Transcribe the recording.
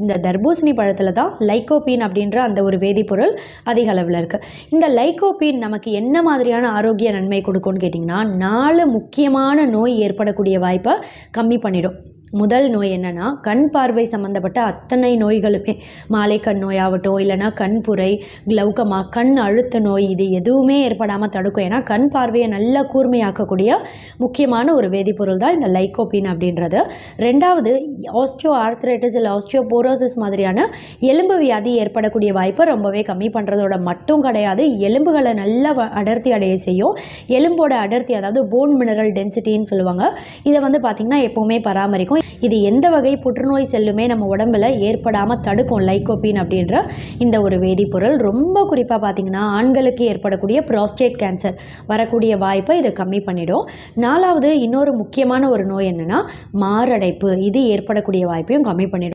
இந்த தர்பூசணி பழத்தில் தான் லைக்கோபீன் அப்படின்ற அந்த ஒரு வேதிப்பொருள் அதிக அளவில் இருக்குது. இந்த லைக்கோபீன் நமக்கு என்ன மாதிரியான ஆரோக்கிய நன்மை கொடுக்கும்னு கேட்டிங்கன்னா 4 முக்கியமான நோய் ஏற்படக்கூடிய வாய்ப்பை கம்மி பண்ணிடும். முதல் நோய் என்னென்னா கண் பார்வை சம்மந்தப்பட்ட அத்தனை நோய்களுமே, மாலைக்கண் நோயாகட்டும், இல்லைனா கண்புரை, கிளவுக்கமா, கண் அழுத்த நோய், இது எதுவுமே ஏற்படாமல் தடுக்கும். ஏன்னா கண் பார்வையை நல்லா கூர்மையாக்கக்கூடிய முக்கியமான ஒரு வேதிப்பொருள் தான் இந்த லைக்கோபீன் அப்படின்றது. ரெண்டாவது, ஆஸ்டியோ ஆர்த்ரைட்டிஸ் இல்லை ஆஸ்டியோபோரோசிஸ் மாதிரியான எலும்பு வியாதி ஏற்படக்கூடிய வாய்ப்பை ரொம்பவே கம்மி பண்ணுறதோட மட்டும் கிடையாது, எலும்புகளை நல்லா அடர்த்தி அடைய செய்யும். எலும்போட அடர்த்தி, அதாவது போன் மினரல் டென்சிட்டின்னு சொல்லுவாங்க, இதை பார்த்திங்கன்னா எப்போவுமே பராமரிக்கும். இது எந்த வகை புற்றுநோய் செல்லுமே நம்ம உடம்புல ஏற்படாமல் தடுக்கும் லைக்கோபீன் அப்படின்ற இந்த ஒரு வேதிப்பொருள். ரொம்ப குறிப்பாக பார்த்திங்கன்னா ஆண்களுக்கு ஏற்படக்கூடிய ப்ராஸ்டேட் கேன்சர் வரக்கூடிய வாய்ப்பை இது கம்மி பண்ணிடும். 4வது, இன்னொரு முக்கியமான ஒரு நோய் என்னென்னா மாரடைப்பு, இது ஏற்படக்கூடிய வாய்ப்பையும் கம்மி பண்ணிடும்.